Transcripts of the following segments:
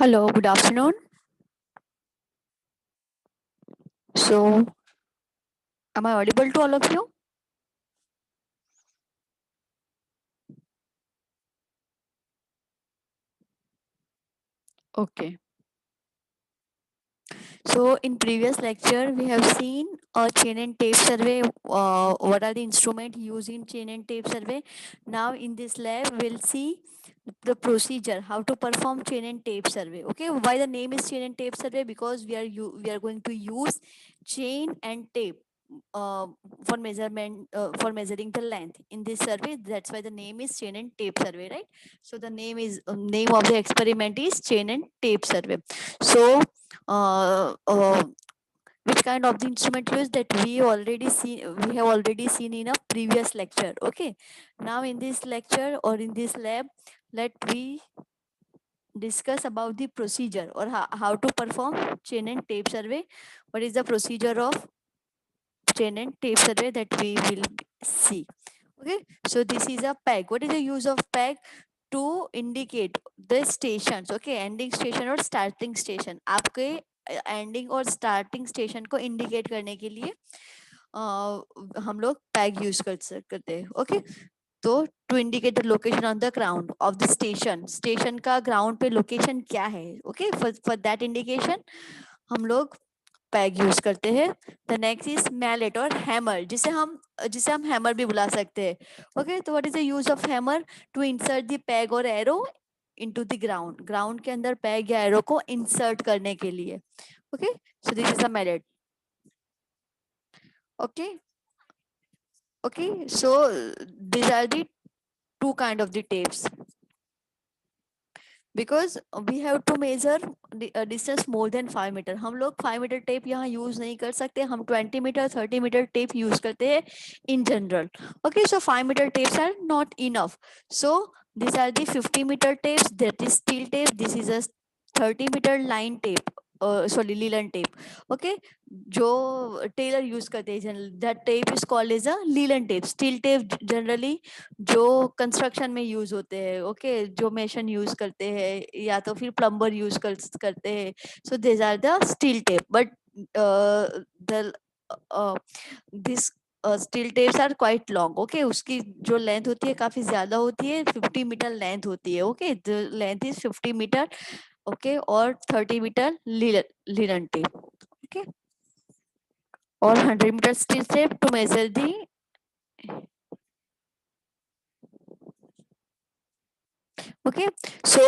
Hello, good afternoon. So, am I audible to all of you? Okay. So, in previous lecture, we have seen a chain and tape survey. What are the instruments used in chain and tape survey? Now, in this lab, we'll see the procedure how to perform chain and tape survey. Okay, why the name is chain and tape survey? Because we are going to use chain and tape uh, for measurement for measuring the length in this survey. That's why the name is chain and tape survey, right? So the name of the experiment is chain and tape survey. So uh, uh, which kind of the instrument used, that we have already seen in a previous lecture. Okay, now in this lecture or in this lab, let we discuss about the procedure or how to perform chain and tape survey. What is the procedure of chain and tape survey that we will see. Okay, so this is a peg. What is the use of peg? To indicate the stations. Okay, ending station और starting station. आपके ending और starting station को indicate करने के लिए हम लोग peg use करते हैं. ओके, तो to indicate the location on the ground of the station, station का ग्राउंड पे लोकेशन क्या है. ओके, फॉर दैट इंडिकेशन हम लोग पैग यूज करते हैं. द नेक्स्ट इज मैलेट और हैमर, जिसे हम हैमर भी बुला सकते हैं. ओके, तो what is the use of hammer? To insert the peg और arrow into the ground, ground के अंदर पैग या एरो को इंसर्ट करने के लिए. Okay, so this is a mallet. Okay, okay, so these are the two kind of the tapes, because we have to measure distance more than 5 metre. हम लोग 5 metre tape यहाँ use नहीं कर सकते. हम 20 मीटर 30 मीटर टेप यूज करते हैं in general. Okay, so 5 metre tapes are not enough. So these are the 50 metre tapes, that is steel tape. This is a 30 metre line tape, sorry, linen tape. Okay, जो tailor use करते हैं, that tape is called as a linen tape. Steel tape generally जो construction में use होते हैं. Okay, जो mason use करते हैं या तो फिर प्लम्बर यूज करते हैं. So this are the steel tape. But the this steel tapes are quite long. Okay, उसकी जो लेंथ होती है काफी ज्यादा होती है. 50 मीटर लेंथ होती है. Okay, the length is 50 metre. Okay, और 30 मीटर लीलन टेप. ओके, और 100 metre steel tape to measure the. Okay, so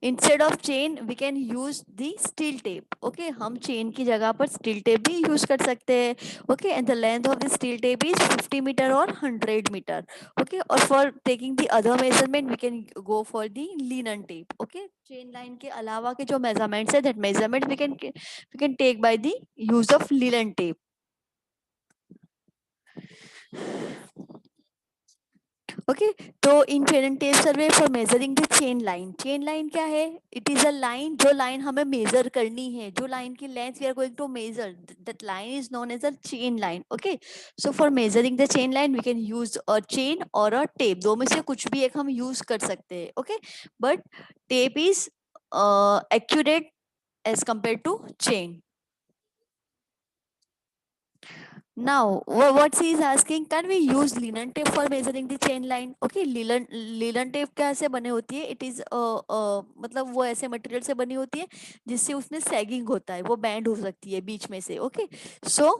instead of chain we can use the steel tape. Okay, हम chain की जगह पर steel tape भी use कर सकते हैं. Okay, and the length of the steel tape is 50 metre और 100 metre. Okay, और for taking the other measurement we can go for the linen tape. Okay, chain line के अलावा के जो measurements है, that measurement we can take by the use of linen tape. Okay, तो in chain and tape survey for measuring the chain line. Chain line क्या है? It is a line, जो line हमें मेजर करनी है, जो line की length we are going to measure, that line is known as a chain line. Okay, so for measuring the chain line we can use a chain or a tape. दो में से कुछ भी एक हम यूज कर सकते हैं. Okay, but tape is accurate as compare to chain. Now, what she is asking, can we use linen tape for measuring the chain line? Okay, linen tape कैसे बने होती है? It is मतलब वो ऐसे मटेरियल से बनी होती है जिससे उसमें सैगिंग होता है, वो बैंड हो सकती है बीच में से. Okay, so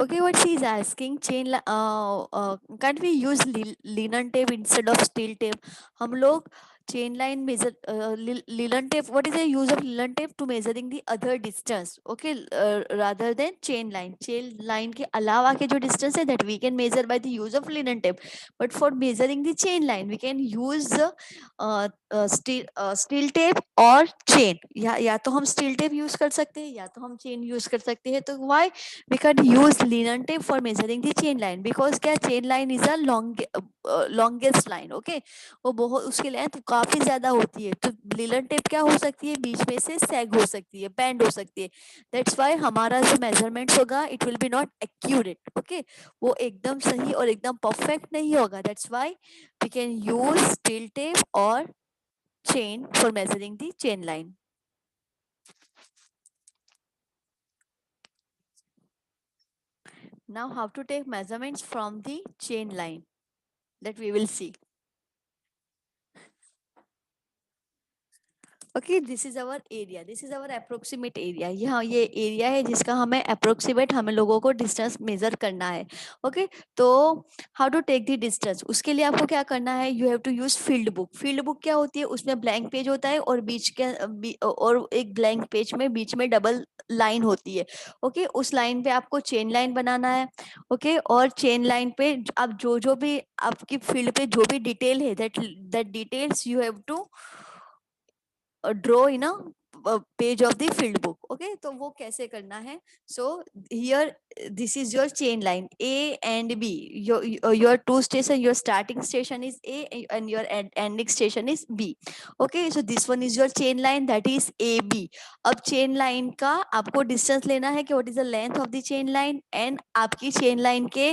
okay, what she is asking, can't we use linen tape instead of steel tape? हम लोग chain line measure Leland tape. What is the use of Leland tape? To measuring the other distance, okay, rather than chain line के अलावा के जो distance है, that we can measure by the use of Leland tape. But for measuring the chain line we can use steel tape or chain. या तो हम steel tape use कर सकते हैं, या तो हम chain use कर सकते हैं. तो why we can use Leland tape for measuring the chain line? Because क्या chain line is a longest line, okay. वो बहुत, उसकी लेंथ काफी ज्यादा होती है, तो लीलन टेप क्या हो सकती है, बीच में से सैग हो सकती है, बेंड हो सकती है. दैट्स व्हाई हमारा जो मेजरमेंट होगा it will be not accurate, okay. वो एकदम सही और एकदम परफेक्ट नहीं होगा. That's why we can use steel tape और chain for measuring the chain line. Now how to take measurements from the chain line, that we will see. Okay, this is our area, this is our approximate area. यहाँ ये area है जिसका हमें approximate हमें लोगों को distance measure करना है. ओके, तो how to take the distance, उसके लिए आपको क्या करना है, you have to use field book. Field book क्या होती है, उसमें ब्लैंक पेज होता है और और एक ब्लैंक पेज में बीच में डबल लाइन होती है. ओके, उस लाइन पे आपको चेन लाइन बनाना है. ओके, और चेन लाइन पे आप जो जो भी आपकी फील्ड पे जो भी डिटेल है, that details you have to draw in a page of the field book. Okay, तो वो कैसे करना है? So here this is your chain line A and B. Your two station, your starting station is A and your ending station is B. Okay, so this one is your chain line, that is AB. अब chain line का आपको distance लेना है कि what is the length of the chain line, and आपकी chain line के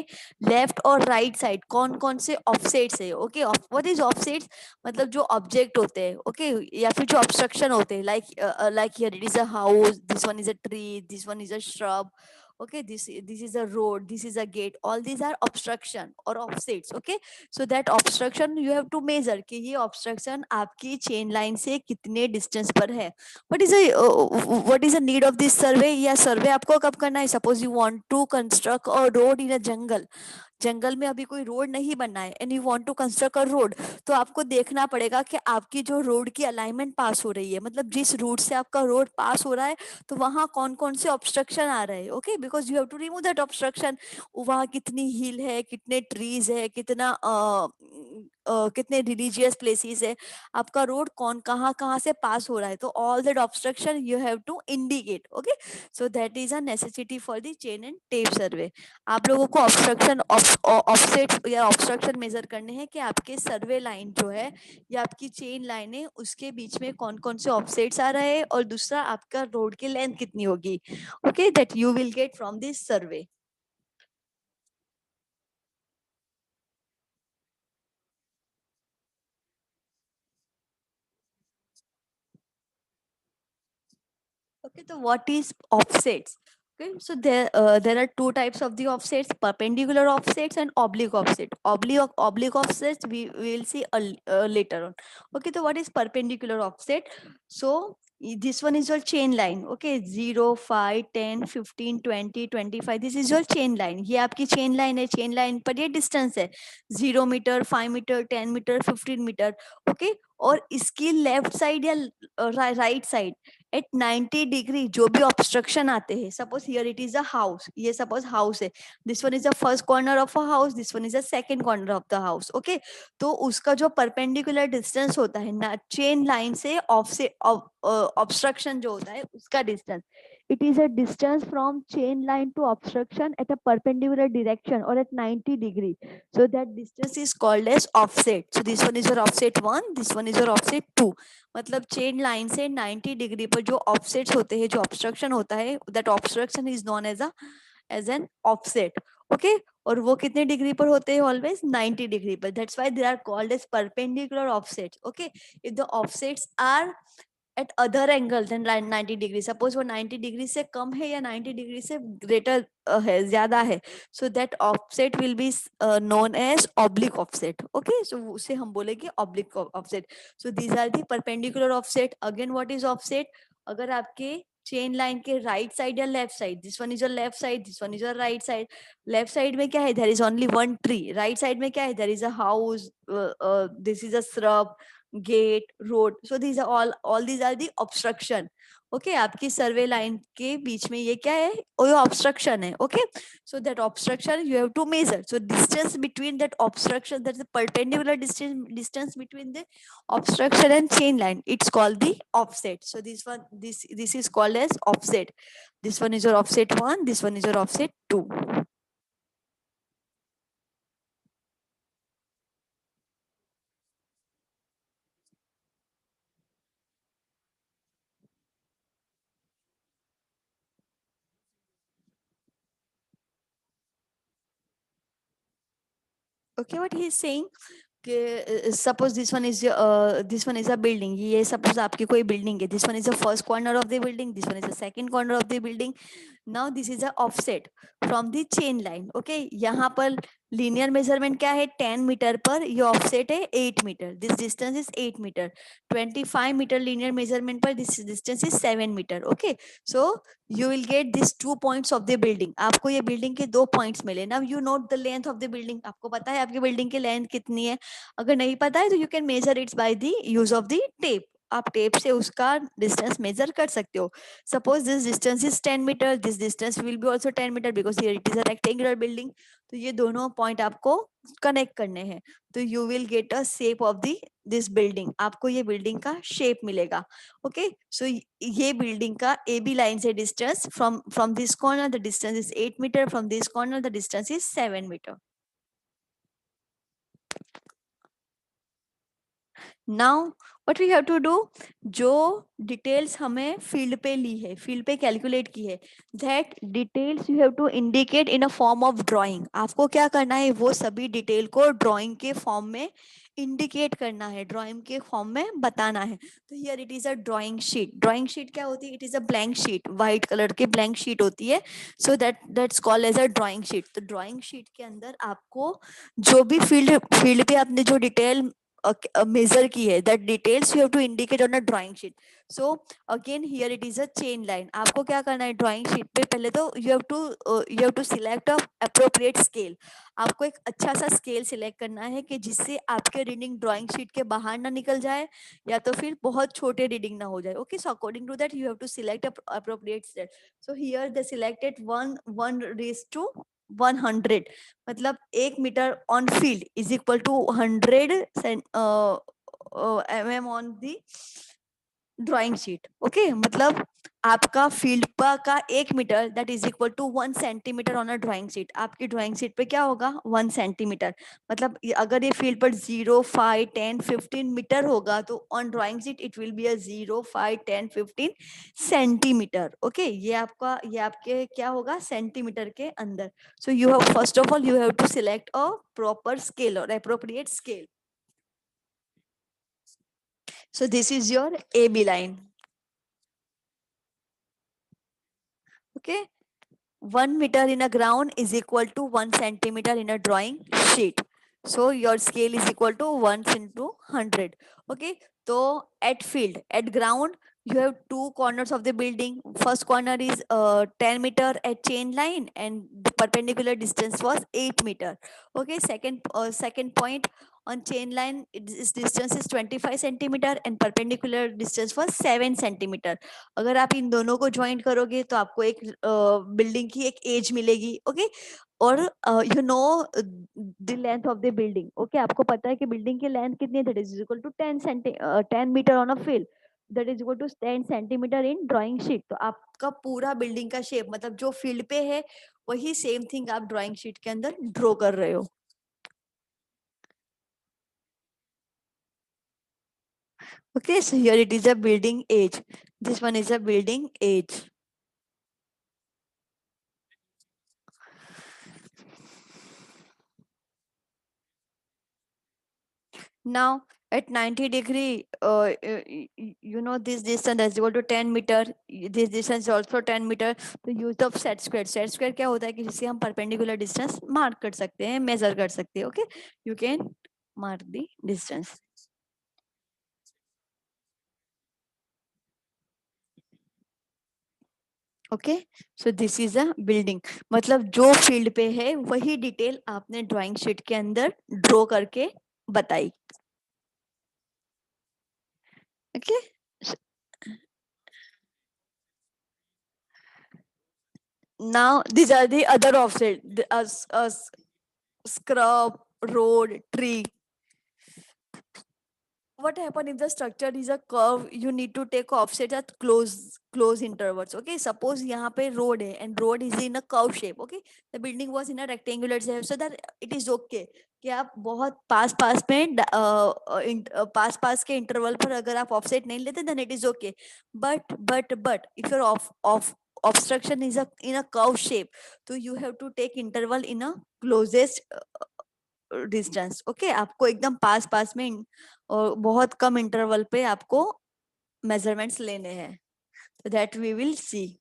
left और right side कौन कौन से offsets है. Okay, what is offsets? मतलब जो ऑब्जेक्ट होते हैं, ओके, या फिर जो ऑब्स्ट्रक्शन होते हैं, like here it is a house, this one is a tree, this one is a shrub, okay, this is a road, this is a gate, all these are obstruction or offsets. Okay, so that obstruction you have to measure कि ये obstruction आपकी chain line से कितने distance पर है. What is the need of this survey? या survey आपको कब करना है? Suppose you want to construct a road in a jungle. जंगल में अभी कोई रोड नहीं बनना है and you want to construct a road, तो आपको देखना पड़ेगा कि आपकी जो रोड की अलाइनमेंट पास हो रही है, मतलब जिस रूट से आपका रोड पास हो रहा है, तो वहां कौन कौन से ऑब्स्ट्रक्शन आ रहे हैं. Okay, because you have to remove that obstruction. वहां कितनी हिल है, कितने ट्रीज है, कितने रिलीजियस प्लेसेस है, आपका रोड कौन कहाँ कहाँ से पास हो रहा है, तो all that obstruction you have to indicate. Okay, so that is a necessity for the chain and tape survey. आप लोगों को ऑब्स्ट्रक्शन ऑफसेट या ऑब्स्ट्रक्शन मेजर करने हैं कि आपके सर्वे लाइन जो है या आपकी चेन लाइन है उसके बीच में कौन कौन से ऑफसेट्स आ रहे हैं, और दूसरा आपका रोड की लेंथ कितनी होगी. Okay, that you will get from this survey. Okay, so what is offsets? Okay, so there are two types of the offsets: perpendicular offsets and oblique offset. Oblique offsets we will see later on. Okay, so what is perpendicular offset? So this one is your chain line. Okay, 0, 5, 10, 15, 20, 25. This is your chain line. ये आपकी chain line है. Chain line पर ये distance है 0 metre, 5 metre, 10 metre, 15 metre. Okay, और इसकी left side या right side at 90 degree जो भी ऑब्स्ट्रक्शन आते हैं, suppose here it is a house, ये सपोज हाउस है, this one is the first corner of a house, this one is the second corner of the house. Okay, तो उसका जो perpendicular distance होता है ना चेन लाइन से obstruction जो होता है उसका distance, it is a distance from chain line to obstruction at a perpendicular direction or at 90 degree. So that distance is called as offset. So this one is your offset 1, this one is your offset 2. मतलब chain line से 90 degree पर जो offsets होते हैं, जो obstruction होता है, that obstruction is known as an offset. Okay, और वो कितने डिग्री पर होते हैं? ऑलवेज 90 डिग्री पर. That's why they are called as perpendicular offsets. Okay, if the offsets are at other angle than 90 degree, suppose वो 90 डिग्री से कम है या 90 डिग्री से ग्रेटर है, ज्यादा है, so that offset will be known as oblique offset. Okay, so उसे हम बोलेंगे oblique offset. So these are the perpendicular offset. Again what is offset? अगर आपके चेन लाइन के राइट साइड या left side, this one is your left side, this one is your right side. Left side में क्या है? There is only one tree. Right side में क्या है? There is a house, this is a shrub, gate, road. So these are all these are the obstruction. Okay, आपकी सर्वे line के बीच में ये क्या है, वो ऑब्स्ट्रक्शन है. Okay, so that obstruction you have to measure. So distance between that obstruction, that's the perpendicular distance between the obstruction and chain line, it's called the offset. So this is called as offset. This one is your offset 1, this one is your offset 2. Okay, what he is saying, suppose this one is a building. ये suppose आपकी कोई building है. This one is the first corner of the building, this one is the second corner of the building. Now this is a offset from the chain line. Okay, यहाँ पर linear measurement क्या है, 10 metre पर. ये offset है 8 metre. This distance is 8 metre. 25 metre linear measurement पर this distance is 7 metre. Okay, so you will get these 2 points of the building. आपको ये बिल्डिंग के 2 पॉइंट्स मिले. now you note the length of the building. आपको पता है आपकी building की लेंथ कितनी है. अगर नहीं पता है तो you can measure its by the use of the tape. आप टेप से उसका डिस्टेंस मेजर कर सकते हो. Suppose this distance is 10 metre, this distance will be also 10 metre because here it is a rectangular building. तो ये दोनों point आपको कनेक्ट करने हैं. तो you will get a shape of the this building. आपको ये बिल्डिंग का शेप मिलेगा. ओके, सो ये बिल्डिंग का ए बी लाइन से distance from this corner the distance is 8 metre, from this corner the distance is 7 metre. Now what we have to do, जो details हमें field पे ली है, फील्ड पे कैलकुलेट की है, that details you have to indicate in a form of drawing. आपको क्या करना है, वो सभी डिटेल को ड्राइंग के फॉर्म में इंडिकेट करना है, ड्राइंग के फॉर्म में बताना है. तो here it is a drawing sheet. Drawing sheet क्या होती है, it is a blank sheet, white colour की ब्लैंक शीट होती है. So that's called as a drawing sheet. तो ड्राइंग शीट के अंदर आपको जो भी फील्ड पे आपने जो डिटेल measure की है, that details you have to indicate on a drawing sheet. So again here it is a chain line. आपको क्या करना है, ड्राइंग शीट पे पहले तो you have to select a appropriate scale. आपको एक अच्छा सा स्केल सिलेक्ट करना है कि जिससे आपके रीडिंग ड्राइंग शीट के बाहर ना निकल जाए या तो फिर बहुत छोटे रीडिंग ना हो जाए. Okay, so according to that you have to select appropriate scale. So here they selected 1:100. मतलब 1 metre on field is equal to 100 mm on the drawing sheet. Okay, मतलब आपका फील्ड का 1 metre that is equal to 1 centimetre on a drawing sheet. आपकी drawing sheet पे क्या होगा, 1 centimetre. मतलब अगर ये फील्ड पर 0, 5, 10, 15 मीटर होगा तो on drawing sheet it will be a 0, 5, 10, 15 centimetre. Okay, ये आपके क्या होगा, सेंटीमीटर के अंदर. So you have first of all you have to select a proper scale और appropriate scale. So this is your AB line. Okay, 1 meter in a ground is equal to 1 centimeter in a drawing sheet. So your scale is equal to 1 into 100. Okay, so at field, at ground, you have two corners of the building. First corner is 10 meter at chain line and the perpendicular distance was 8 meter. Okay, second point on chain line, its distance is 25 centimeter and perpendicular distance was 7 centimeter. अगर आप इन दोनों को join करोगे तो आपको एक building की एक एज मिलेगी. ओके, और you know the length of the building. Okay, आपको पता है कि बिल्डिंग की लेंथ कितनी है, that is equal to 10 metre on a field, that is equal to 10 centimetre in drawing sheet. तो आपका पूरा बिल्डिंग का शेप, मतलब जो फील्ड पे है वही सेम थिंग आप ड्राइंग शीट के अंदर ड्रॉ कर रहे हो. Okay, so here it is a building age. This one is a building age. Now at 90 degree, you know this distance is equal to 10 meter. This distance is also 10 meter. तो use of set square. Set square क्या होता है कि जिससे हम perpendicular distance mark कर सकते हैं, measure कर सकते हैं. Okay, you can mark the distance. Okay, so this is a building. मतलब जो फील्ड पे है वही डिटेल आपने ड्राइंग शीट के अंदर ड्रॉ करके बताई. Okay. Now these are the other offset, scrub, road, tree. What happen if the structure is a curve? You need to take offset at close intervals. Okay, suppose यहाँ पे road है and road is in a curve shape. Okay, the building was in a rectangular shape, so that it is okay कि आप बहुत पास में पास के interval पर अगर आप ऑफसेट नहीं लेते then it is okay. But if your off obstruction is a in a curve shape, so you have to take interval in a closest distance. Okay, आपको एकदम पास में और बहुत कम इंटरवल पे आपको मेजरमेंट्स लेने हैं. That we will see.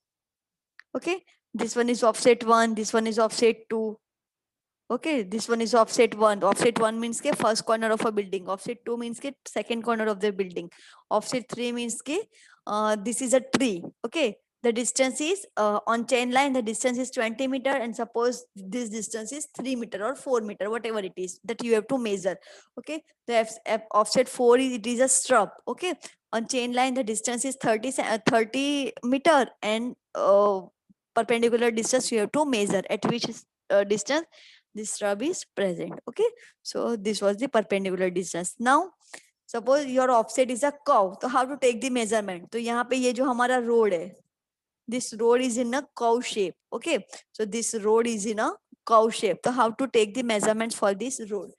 Okay, this one is offset 1, this one is offset 2. Okay, this one is offset 1. Offset 1 means ke first corner of a building. Offset 2 means ke second corner of the building. Offset 3 means ke this is a tree. Okay, the distance is on chain line, the distance is 20 meter, and suppose this distance is 3 meter or 4 meter, whatever it is that you have to measure. Okay, the offset 4 is it is a shrub. Okay, on chain line the distance is 30 meter, and perpendicular distance you have to measure at which distance this shrub is present. Okay, so this was the perpendicular distance. Now suppose your offset is a curve, so how to take the measurement? तो यहाँ पे ये जो हमारा road है, this road is in a curve shape. Okay, so this road is in a curve shape, so how to take the measurements for this road?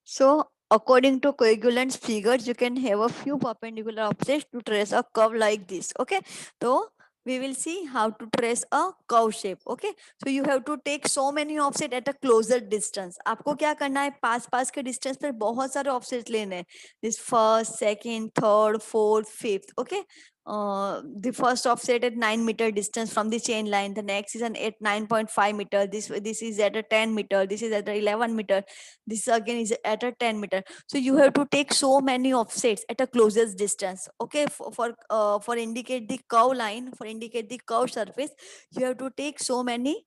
So according to coagulant's figures, you can have a few perpendicular offsets to trace a curve like this. Okay, so we will see how to trace a curve shape. Okay, so you have to take so many offset at a closer distance. आपको क्या करना है, पास के distance पर बहुत सारे offsets लेने हैं. This first, second, third, fourth, fifth. Okay, the first offset at 9 meter distance from the chain line. The next is an at 9.5 meter. This is at a 10 meter. This is at a 11 meter. This again is at a 10 meter. So you have to take so many offsets at a closest distance. Okay, for indicate the curve line, for indicate the curve surface, you have to take so many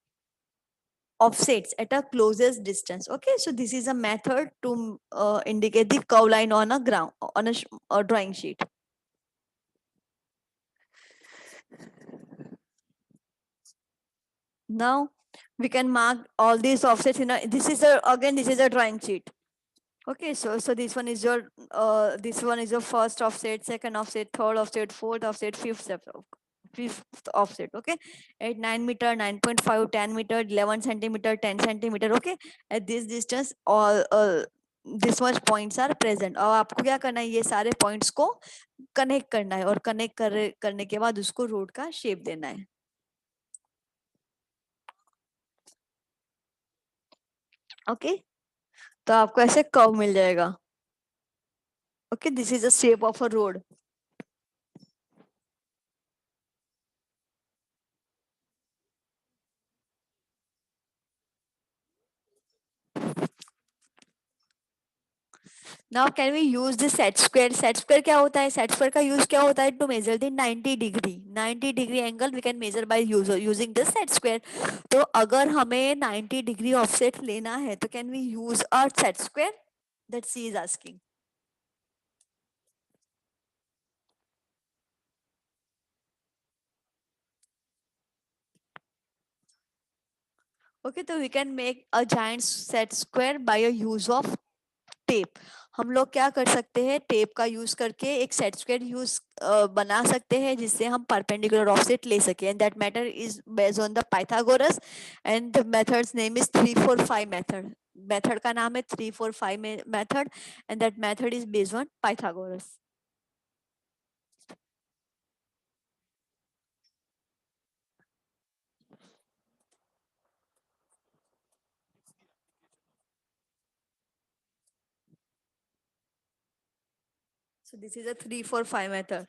offsets at a closest distance. Okay, so this is a method to indicate the curve line on a ground on a drawing sheet. Now we can mark all these offsets in a, this is a, again this is a drawing sheet. Okay, so this one is your first offset, second offset, third offset, fourth offset, fifth offset. Okay, at 9 meter, 9.5, 10 meter, 11 centimeter, 10 centimeter. Okay, at this distance all this much points are present. और आपको क्या करना है, ये सारे points को connect करना है और connect करने के बाद उसको road का shape देना है. Okay, तो आपको ऐसे curve मिल जाएगा. Okay, this is the shape of a road. Now can we use the set square? Set square क्या होता है? Set square का use क्या होता है? To measure the 90 degree angle we can measure by using the set square. तो अगर हमें 90 degree offset लेना है तो can we use a set square? That she is asking. Okay, so we can make a giant set square by a use of tape. हम लोग क्या कर सकते हैं, टेप का यूज करके एक सेट स्क्वायर बना सकते हैं जिससे हम परपेंडिकुलर ऑफसेट ले सके. And that matter is based on the Pythagoras and the methods name is 3-4-5 method. Method का नाम है 3-4-5 method and that method is based on Pythagoras. So this is a 3-4-5 method.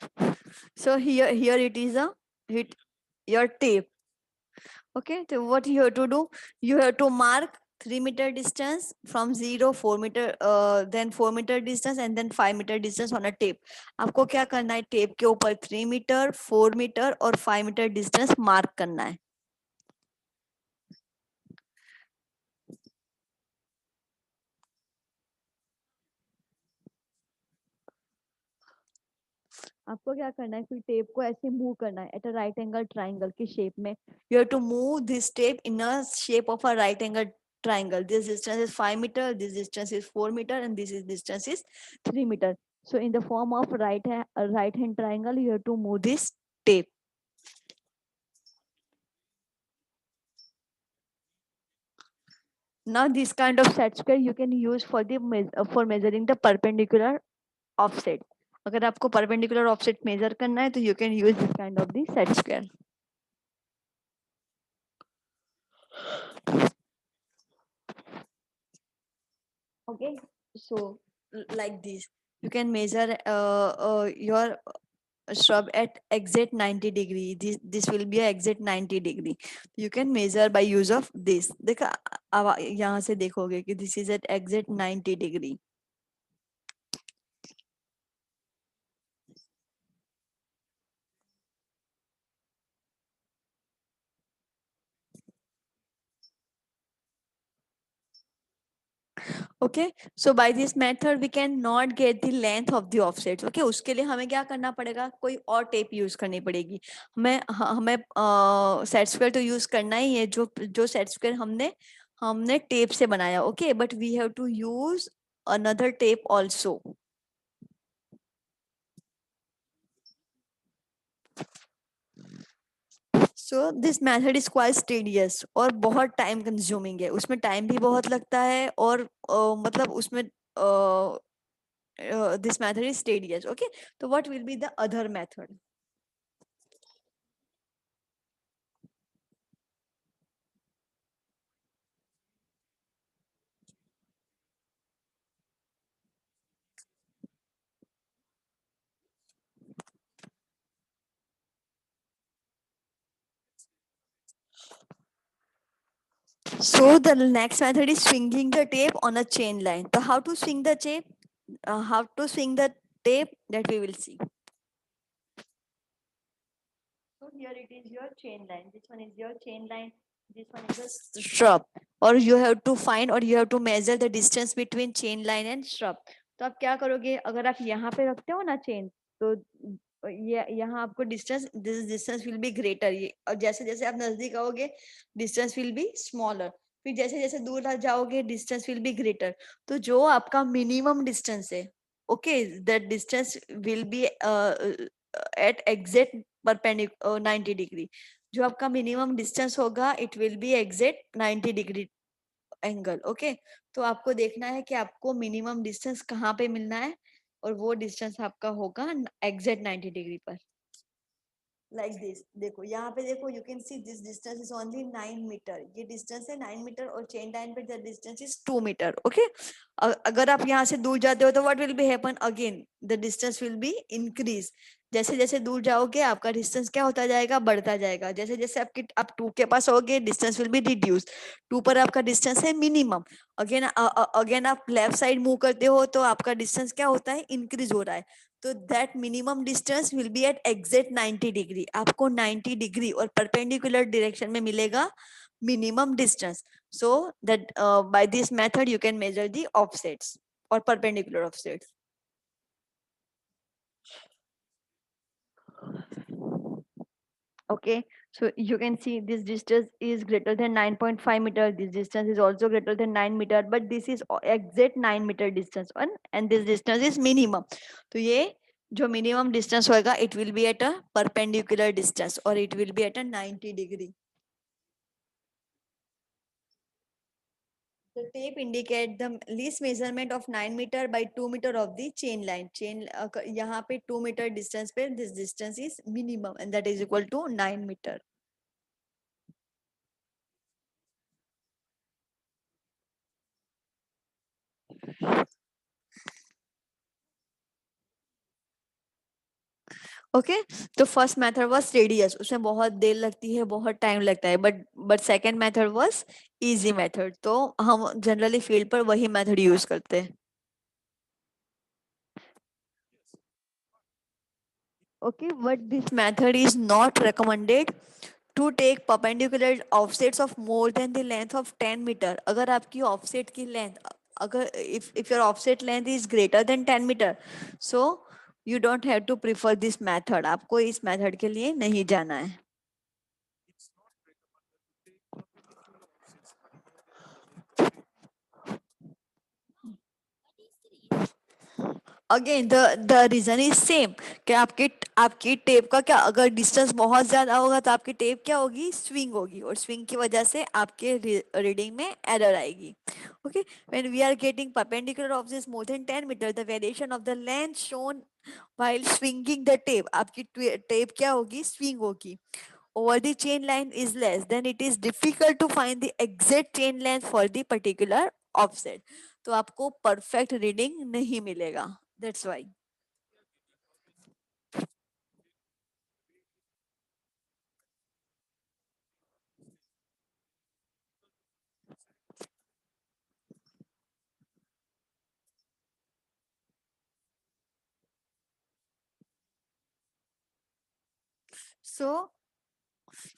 So here it is a hit your tape. Okay, so what you have to do, you have to mark 3 meter distance from 0, 4 meter, then 4 meter distance and then 5 meter distance on a tape. आपको क्या करना है, tape के ऊपर 3 meter, 4 meter और 5 meter distance mark करना है. आपको क्या करना है, फिर टेप को ऐसे मूव करना है at a right angle triangle की शेप में. You have to move this tape in a shape of a right angle triangle. This distance is 5 meter, this distance is 4 meter, and this is distance is 3 meter. So in the form of right hand triangle, you have to move this tape. Now this kind of set square you can use for the for measuring the perpendicular offset. अगर आपको perpendicular offset measure करना है तो you can use this kind of the set square. Okay, so like this you can measure your shrub at exact 90 degree. This will be a exact 90 degree. You can measure by use of this. देखा अब यहाँ से देखोगे कि this is at exact 90 degree. Okay, so by this method we can not get the length of the offsets. Okay, उसके लिए हमें क्या करना पड़ेगा, कोई और टेप यूज करनी पड़ेगी. हमें सेट स्क्वायर तो यूज करना ही है, जो जो सेट स्क्वायर हमने हमने टेप से बनाया. Okay, but we have to use another tape also. So this method is quite tedious और बहुत टाइम कंज्यूमिंग है, उसमें टाइम भी बहुत लगता है और मतलब उसमें this method is tedious. Okay, so what will be the other method? So the next method is swinging the tape on a chain line. So how to swing the tape? How to swing the tape, that we will see. So here it is your chain line. This one is your chain line. This one is a shrub. Or you have to find or you have to measure the distance between chain line and shrub. तो आप क्या करोगे, अगर आप यहाँ पे रखते हो ना चेन, तो ये यहाँ आपको distance, this distance will be greater. ये और जैसे जैसे आप नजदीक आओगे डिस्टेंस विल बी स्मॉलर. फिर जैसे जैसे दूर जाओगे डिस्टेंस विल बी ग्रेटर. तो जो आपका मिनिमम डिस्टेंस है, okay, that distance will be at exact perpendicular 90 degree. जो आपका मिनिमम डिस्टेंस होगा it will be exact 90 degree angle. Okay, तो आपको देखना है कि आपको मिनिमम डिस्टेंस कहाँ पे मिलना है और वो डिस्टेंस आपका होगा एग्जैक्ट 90 डिग्री पर. लाइक दिस, देखो यहाँ पे देखो, you can see this distance is only 9 metre. ये डिस्टेंस है 9 मीटर और चेन लाइन पे the distance is 2 metre. Okay, अगर आप यहाँ से दूर जाते हो तो what will be happen, again the distance will be increase. जैसे जैसे दूर जाओगे आपका डिस्टेंस क्या होता जाएगा, बढ़ता जाएगा. जैसे जैसे आप 2 के पास होगे डिस्टेंस विल बी रिड्यूस. 2 पर आपका डिस्टेंस है मिनिमम. अगेन अगेन आप लेफ्ट साइड मूव करते हो तो आपका डिस्टेंस क्या होता है, इंक्रीज हो रहा है. तो that minimum distance will be at exact 90 degree. आपको 90 डिग्री और परपेंडिकुलर डायरेक्शन में मिलेगा minimum distance. So that by this method you can measure the offsets और perpendicular offsets. Okay, so you can see this distance is greater than 9.5 meter. This distance is also greater than 9 meter, but this is exact 9 meter distance one, and this distance is minimum. तो ये जो minimum distance होगा, it will be at a perpendicular distance or it will be at a 90 degree. The tape indicate the least measurement of 9 meter by 2 meter of the chain line. Chain यहाँ पे 2 meter distance पे this distance is minimum and that is equal to 9 meter. Okay, तो first method was tedious, उसमें बहुत देर लगती है, बहुत time लगता है. But second method was easy method. तो हम जनरली फील्ड पर वही मेथड यूज करते हैं. Okay, but this method is not recommended to take perpendicular offsets of more than the length of 10 metre. अगर आपकी ऑफसेट की लेंथ, अगर if your offset length is greater than 10 metre, so You don't have to prefer this method. आपको इस method के लिए नहीं जाना है. Again the reason is same कि आपकी टेप का क्या, अगर डिस्टेंस बहुत ज्यादा होगा तो आपकी टेप क्या होगी, स्विंग होगी, और स्विंग की वजह से आपके रीडिंग में एरर आएगी. Okay, when we are getting perpendicular objects more than 10 metre, the variation of the length shown while swinging the tape, आपकी टेप क्या होगी, स्विंग होगी, over the chain line is less, then it is difficult to find the exact chain length for the particular offset. तो आपको perfect reading नहीं मिलेगा. That's why. So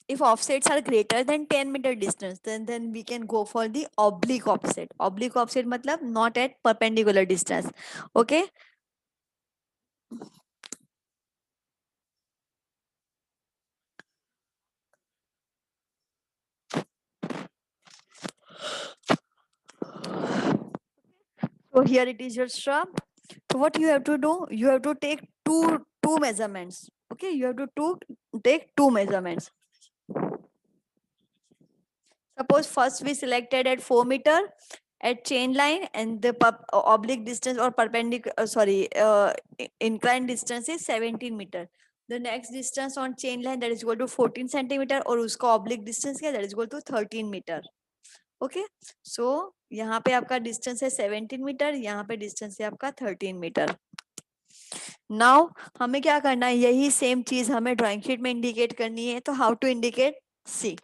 if offsets are greater than 10-meter distance, then we can go for the oblique offset. Oblique offset मतलब not at perpendicular distance. Okay. So here it is your shrub. So what you have to do, you have to take two measurements. Okay, you have to take two measurements. Suppose first we selected at 4 meter at chain line, and the oblique distance or perpendicular, inclined distance is 17 meter. The next distance on chain line, that is equal to 14 centimeter, और उसका oblique distance क्या, that is equal to 13 meter. Okay, सो यहाँ पे आपका distance है 17 metre, यहाँ पे distance है आपका 13 मीटर. नाउ हमें क्या करना है, यही सेम चीज हमें ड्राइंग शीट में इंडिकेट करनी है. तो how to indicate, see.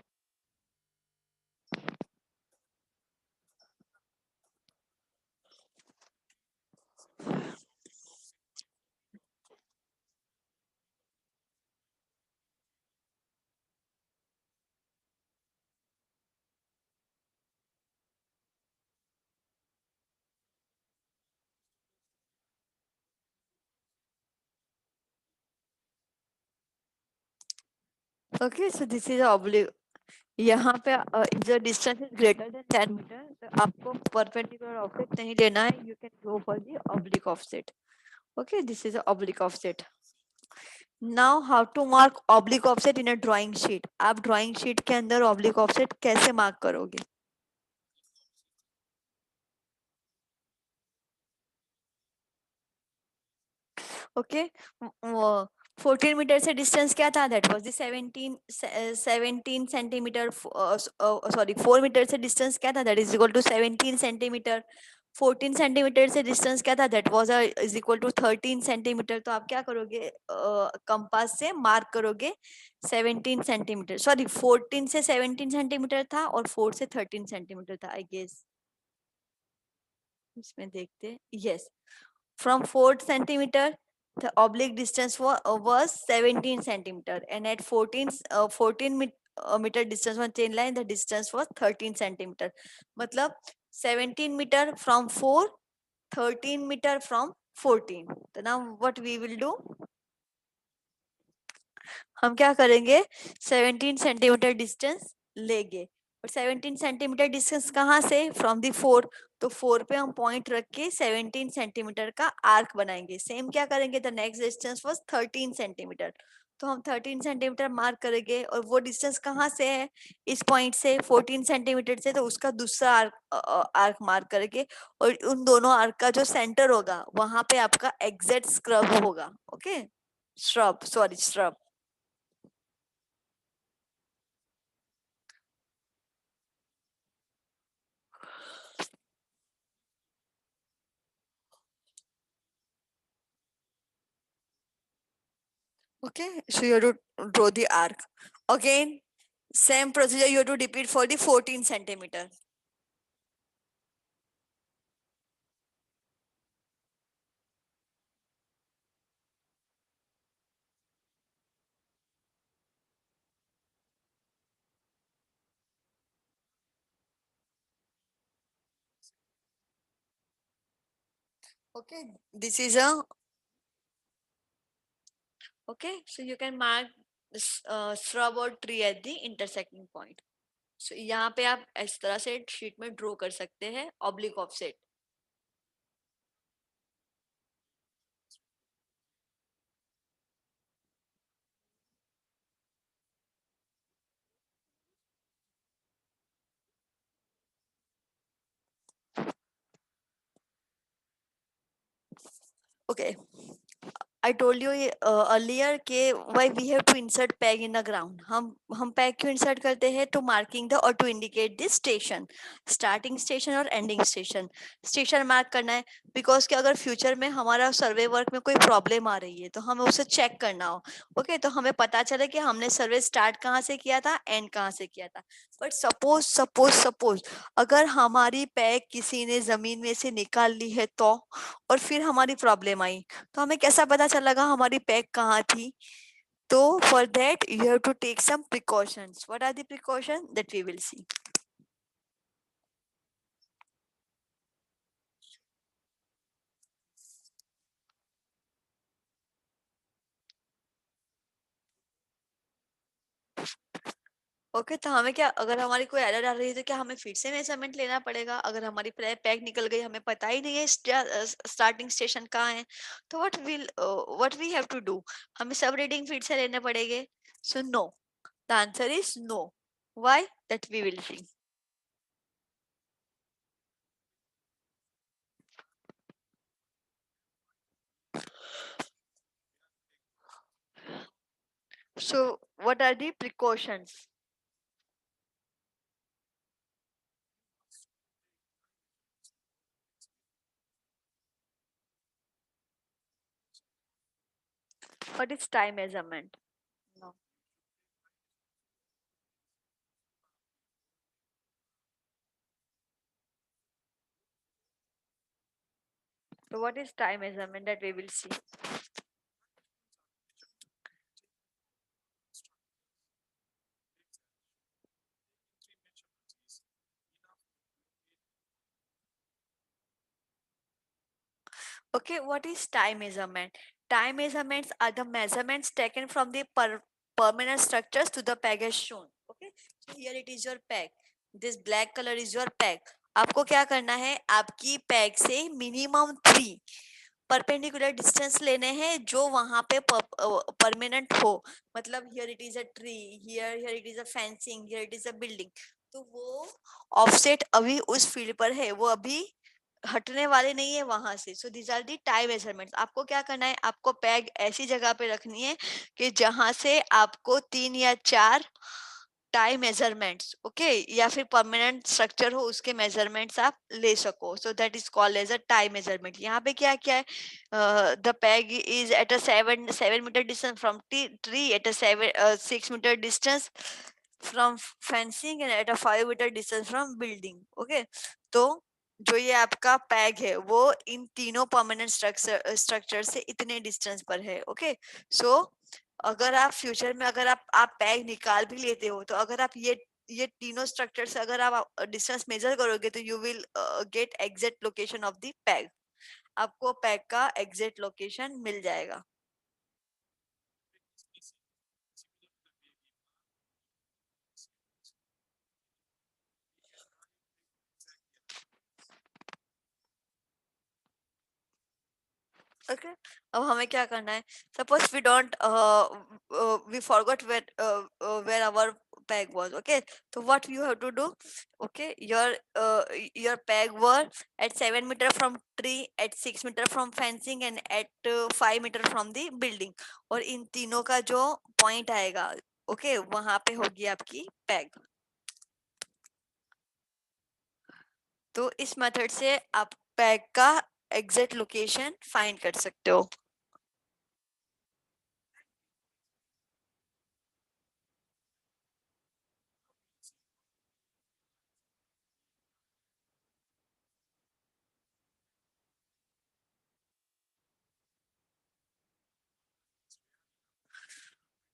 Okay, so this is oblique. यहाँ पे जो distance is greater than 10 metre, तो आपको परपेंडिकुलर ऑफसेट नहीं लेना है, you can go for the oblique offset. Okay, this is oblique offset. Now how to mark oblique offset in a drawing sheet. आप drawing sheet के अंदर oblique offset कैसे mark करोगे. ओके, 14 मीटर से distance क्या था, that was the 17 centimetre. Sorry, 4 metre से distance क्या था, that is equal to 17 centimetre. 14 centimetre से डिस्टेंस क्या था, that was is equal to 13 centimetre. तो आप क्या करोगे, कंपास से मार्क करोगे 17 सेंटीमीटर. सॉरी, 14 से 17 सेंटीमीटर था और 4 से 13 सेंटीमीटर था, आई गेस. इसमें देखते, yes, from 4 centimeter the oblique distance was 17 centimeter, and at 14 meter distance on chain line the distance was 13 centimeter. मतलब 17 meter from 4, 13 meter from 14. तो now what we will do, हम क्या करेंगे, 17 सेंटीमीटर डिस्टेंस लेंगे. और 17 centimetre distance कहाँ से, from the 4. तो 4 पे हम पॉइंट रख के 17 सेंटीमीटर का आर्क बनाएंगे. सेम क्या करेंगे, the next distance was 13 centimetre. तो हम 13 सेंटीमीटर मार्क करेंगे, और वो डिस्टेंस कहाँ से है, इस पॉइंट से 14 सेंटीमीटर से, तो उसका दूसरा आर्क मार्क करेंगे. और उन दोनों आर्क का जो सेंटर होगा वहां पे आपका एग्जैक्ट स्क्रब होगा. Okay, shrub, sorry, shrub. Okay, so you have to draw the arc. Again, same procedure you have to repeat for the 14 centimeter. Okay, this is a Okay, so you can mark this shrub or tree at the intersecting point. So यहाँ पे आप इस तरह से sheet में draw कर सकते हैं oblique offset. Okay, I told you earlier के why we have to insert peg in the ground. हम peg क्यों insert करते हैं? To marking the or to indicate the station, starting station और ending station. Station mark करना है because कि अगर future में हमारा survey work में कोई problem आ रही है तो हमें उसे check करना हो. Okay, तो हमें पता चले कि हमने survey start कहाँ से किया था, end कहाँ से किया था. But suppose अगर हमारी peg किसी ने जमीन में से निकाल ली है तो और फिर हमारी प्रॉब्लम आई तो हमें कैसा पता चलेगा हमारी पैक कहाँ थी. तो for that you have to take some precautions. What are the precaution that we will see. Okay, तो हमें क्या अगर हमारी कोई एरर आ रही है तो क्या हमें फिर से मेजरमेंट लेना पड़ेगा? अगर हमारी पैक निकल गई हमें पता ही नहीं है स्टार्टिंग स्टेशन कहाँ है तो what we have to do. हमें सब रीडिंग फिर से लेने पड़ेंगे. So no, the answer is no. Why that we will see. So what are the precautions? What is time measurement? No. So what is time measurement that we will see? Okay, what is time measurement? Time measurements are the measurements taken from the permanent structures to the peg as shown. Okay, so here it is your peg. This black color is your peg. आपको क्या करना है? आपकी peg से minimum 3 perpendicular distance लेने हैं जो वहां पे परमानेंट हो. मतलब here it is a tree, here it is a fencing, here it is a building. तो वो ऑफसेट अभी उस फील्ड पर है, वो अभी हटने वाले नहीं है वहां से. So these are the time measurements. आपको क्या करना है? आपको पैग ऐसी जगह पे रखनी है कि जहां से आपको 3 या 4 टाइम मेजरमेंट्स, ओके, या फिर परमानेंट स्ट्रक्चर हो उसके मेजरमेंट्स आप ले सको. So that is called as a time measurement. यहाँ पे क्या क्या है? The peg is at a 7 metre distance from tree, at a 6 metre distance from fencing and at a 5 metre distance from building. Okay, तो जो ये आपका peg है वो इन तीनों परमानेंट स्ट्रक्चर से इतने डिस्टेंस पर है. ओके, सो अगर आप फ्यूचर में अगर आप पैग निकाल भी लेते हो तो अगर आप ये तीनों स्ट्रक्चर से अगर आप डिस्टेंस मेजर करोगे तो you will get exact location of the peg. आपको पैग का एग्जैक्ट लोकेशन मिल जाएगा. ओके, अब हमें क्या करना है? Suppose we don't we forgot where our peg was. Okay, so what you have to do? Okay, your peg was at 7 meter from tree, at 6 meter from fencing and at 5 meter from the building. और इन तीनों का जो point आएगा, okay, वहां पे होगी आपकी peg. तो इस मेथड से आप पैग का एग्जैक्ट लोकेशन फाइंड कर सकते हो.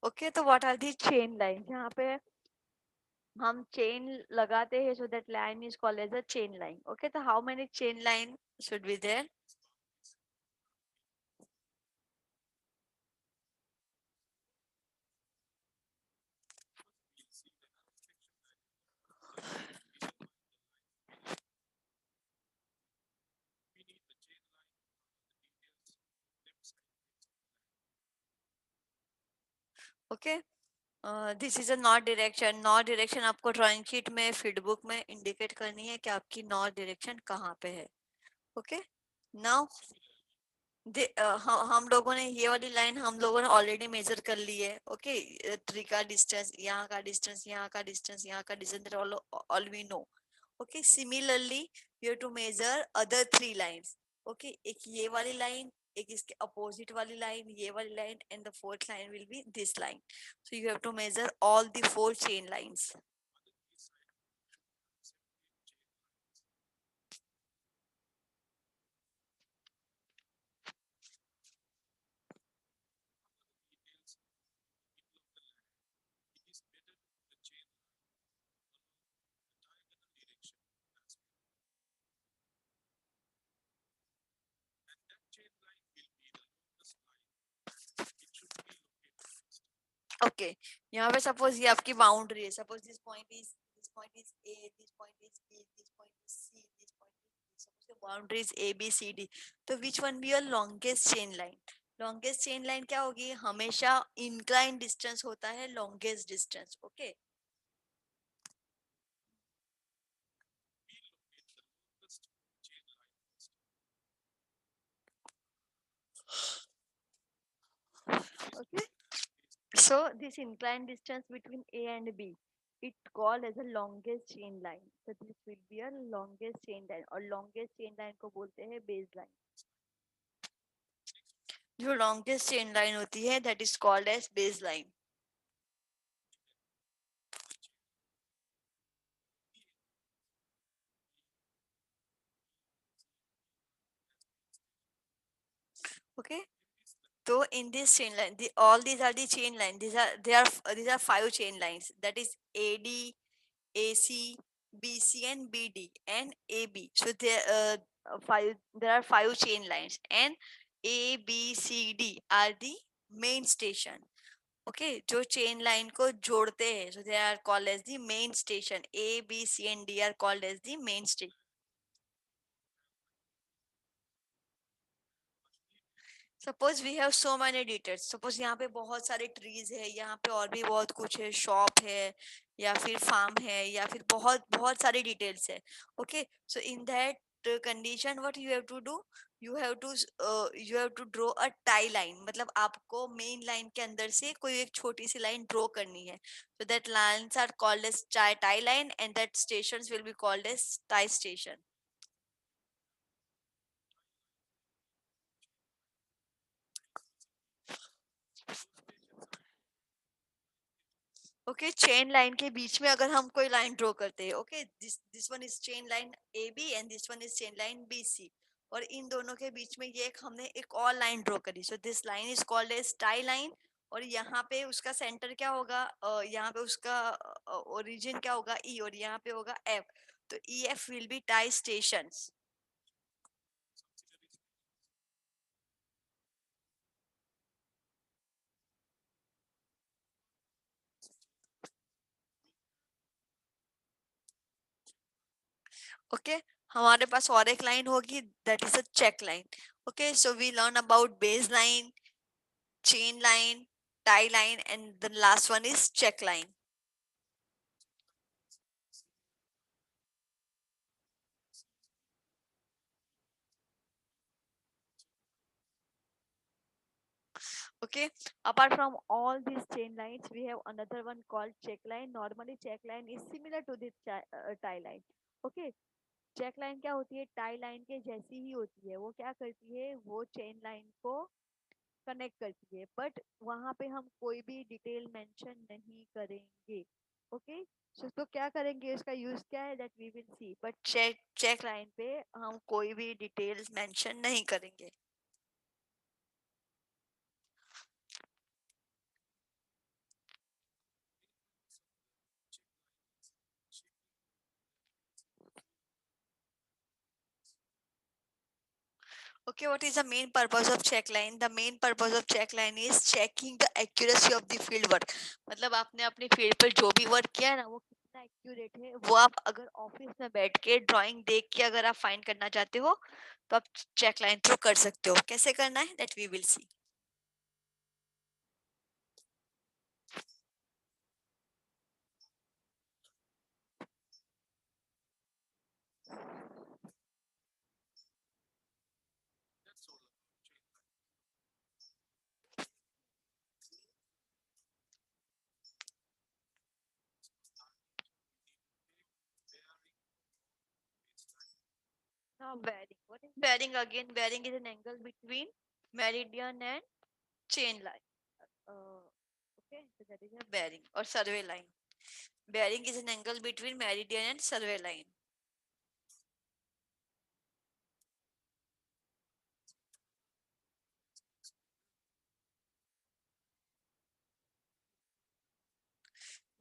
ओके, तो what are the chain line? यहाँ पे हम चेन लगाते हैं, so that line is called as a chain line. Okay, तो how many chain line should be there? Okay, this is a north direction. North direction आपको drawing sheet में, field book में indicate करनी है कि आपकी नॉर्थ डायरेक्शन कहाँ पे है। ओके, नाउ हम लोगों ने ये वाली लाइन हम लोगों ने ऑलरेडी मेजर कर ली है। ओके, ट्री का डिस्टेंस, यहाँ का डिस्टेंस, यहाँ का डिस्टेंस, यहाँ का distance, all we know. Okay, similarly you have to measure other three lines. Okay, एक ये वाली लाइन, एक इसके अपोजिट वाली लाइन, ये वाली line, and the fourth line will be this line. So you have to measure all the four chain lines. Okay, यहाँ पे सपोज ये आपकी बाउंड्री है। Suppose this point is A, this point is B, this point is C, this point is, suppose boundary is A B C D. तो which one be your longest chain line? Longest chain line क्या होगी? हमेशा incline distance होता है longest distance. Okay, okay, so this inclined distance between A and B, it called as a longest chain line. So this will be a longest chain line, और longest chain line को बोलते हैं base line. जो longest chain line होती है that is called as base line. Okay, so in this chain line, all these are the chain line. These are five chain lines. That is AD, AC, BC, and BD, and AB. So five. There are five chain lines, and A, B, C, D are the main station. Okay, जो chain line को जोड़ते हैं, so they are called as the main station. A, B, C, and D are called as the main station. Suppose we have so many details. Suppose यहाँ पे बहुत सारे trees है, यहाँ पे और भी बहुत कुछ है, शॉप है या फिर फार्म है या फिर बहुत बहुत सारी डिटेल्स है। Okay, so in that condition what you have to do, you have to draw a tie line. मतलब आपको मेन लाइन के अंदर से कोई एक छोटी सी लाइन ड्रॉ करनी है। So that lines are called as tie line, and that stations will be called as tie station. Okay, chain line के बीच में अगर हम कोई लाइन ड्रॉ करते हैं, okay, this one is chain line A B and this one is chain line B C, और इन दोनों के बीच में ये एक हमने एक और लाइन ड्रॉ करी। So this line is called as tie line. और यहाँ पे उसका सेंटर क्या होगा? यहाँ पे उसका ओरिजिन क्या होगा? ई, और यहाँ पे होगा एफ। तो E F will be tie stations. Okay, हमारे पास और एक लाइन होगी, that is a check line. Okay, so we learn about base line, chain line, tie line, and the last one is check line. Okay, apart from all these chain lines, we have another one called check line. Normally, check line is similar to this tie line. Okay, check line क्या होती है? Tie line के जैसी ही होती है। वो क्या करती है? वो चेन लाइन को कनेक्ट करती है, बट वहां पे हम कोई भी डिटेल मेंशन नहीं करेंगे। ओके, तो क्या करेंगे? इसका यूज क्या है? That we will see, but check check line पे हम कोई भी डिटेल्स मेंशन नहीं करेंगे। Okay, what is the main purpose of check line? The main purpose of check line is checking the accuracy of the field work. मतलब आपने अपने field पर जो भी वर्क किया है ना, वो कितना एक्यूरेट है, वो आप अगर ऑफिस में बैठ के ड्राइंग देख के अगर आप फाइंड करना चाहते हो, तो आप चेक लाइन थ्रू कर सकते हो। कैसे करना है that we will see. Now bearing. What is bearing again? Bearing is an angle between meridian and chain line. Okay, so that is a bearing or survey line. Bearing is an angle between meridian and survey line.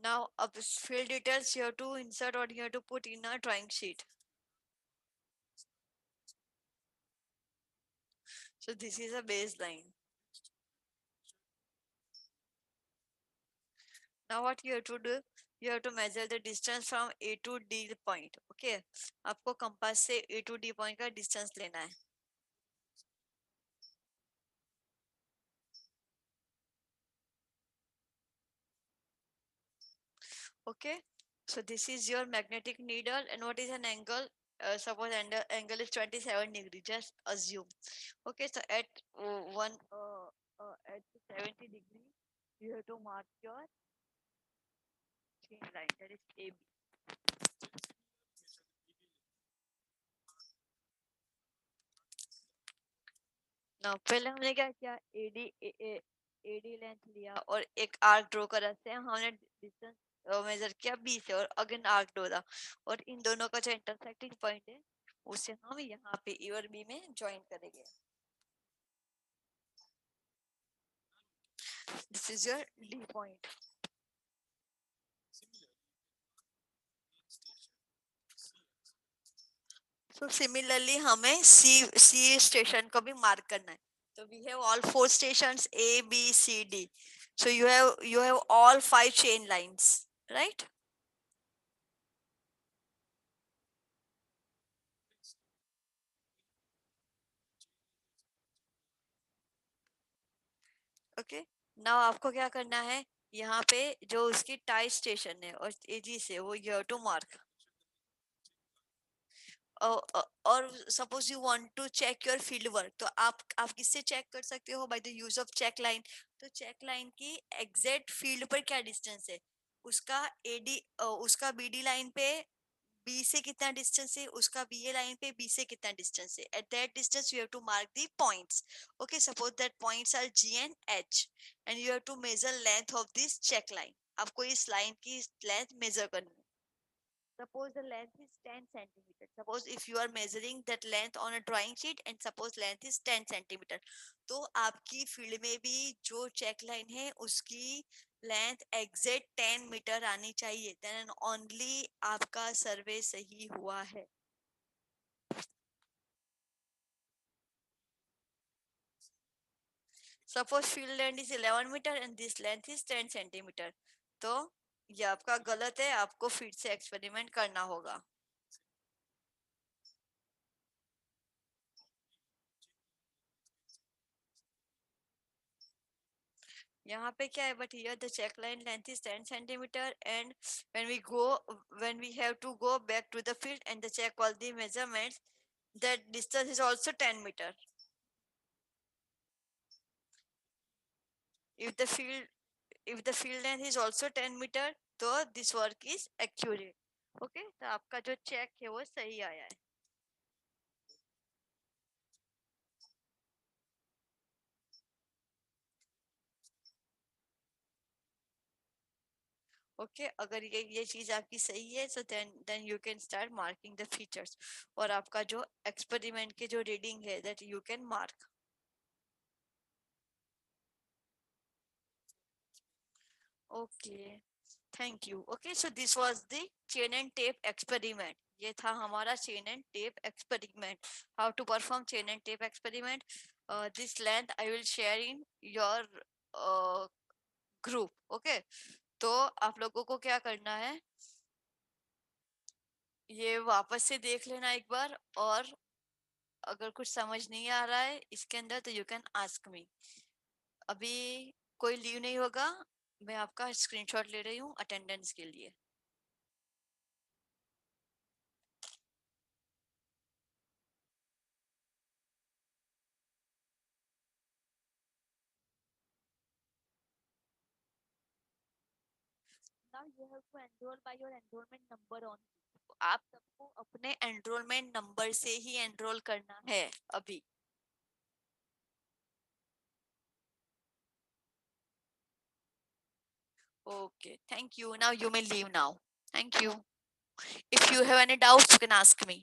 Now, of this field details you have to insert or you have to put in a drawing sheet. So this is a baseline. Now what you have to do? You have to measure the distance from A to D point. Okay, आपको compass से A to D point का distance लेना है. Okay, so this is your magnetic needle, and what is an angle? Suppose angle is 27 degree. Just assume. Okay, so at at 70 degree, you have to mark your chain line, that is AB. Now पहले हमने क्या किया? AD length लिया और एक arc draw करा से हमने डिस्टेंस मेजर किया बी से और अगेन आर्क ड्रॉ था और इन दोनों का जो इंटरसेक्टिंग पॉइंट है उसे हम यहाँ पे ए और बी में ज्वाइन करेंगे. This is your D point. So similarly हमें C station को भी मार्क करना है. So we have all four stations A, B, C, D. So you have all five chain lines, right? Okay. Now आपको क्या करना है? यहाँ पे जो उसकी टाई स्टेशन है और एजी से वो you have to mark. और suppose you want to check your field work तो आप किससे चेक कर सकते हो? By the use of check line. तो चेक लाइन की एग्जैक्ट फील्ड पर क्या डिस्टेंस है उसका एडी उसका बीडी लाइन पे बी से कितना डिस्टेंस है उसका बीए लाइन पे बी से कितना डिस्टेंस है. At that distance you have to mark the points. Okay, suppose that points are G and H and you have to measure length of this check line. आपको इस line की length major करनी है. Suppose the length is 10 centimeter. Suppose if you are measuring that length on a drawing sheet and suppose length is 10 centimeter. तो आपकी field में भी जो चेक लाइन है उसकी लेंथ एग्जैक्ट 10 मीटर आनी चाहिए. देन ओनली आपका सर्वे सही हुआ है. Suppose field length is 11 metre and this length is 10 centimetre. तो ये आपका गलत है. आपको फिर से एक्सपेरिमेंट करना होगा. यहाँ पे क्या है? But here the check line length is 10 centimetre and when we have to go back to the field and the check all the measurements, that distance is also 10 meter. if the field if the field length is also 10 meter, तो this work is accurate. Okay, तो आपका जो check है वो सही आया है. Okay, अगर ये चीज आपकी सही है so then you can start marking the features. और आपका जो एक्सपेरिमेंट के जो रीडिंग है that you can mark. Okay, thank you. Okay, so this was the chain and tape experiment. ये था हमारा chain and tape experiment. How to perform chain and tape experiment? This length I will share in your uh, group. Okay, तो आप लोगों को क्या करना है? ये वापस से देख लेना एक बार और अगर कुछ समझ नहीं आ रहा है इसके अंदर तो यू कैन आस्क मी. अभी कोई लीव नहीं होगा. मैं आपका स्क्रीनशॉट ले रही हूँ अटेंडेंस के लिए. Now you have to enroll by your enrollment number only. आप सबको अपने एनरोलमेंट नंबर से ही एनरोल करना है अभी। Okay, thank you. Now you may leave now. Thank you. If you have any doubts, you can ask me.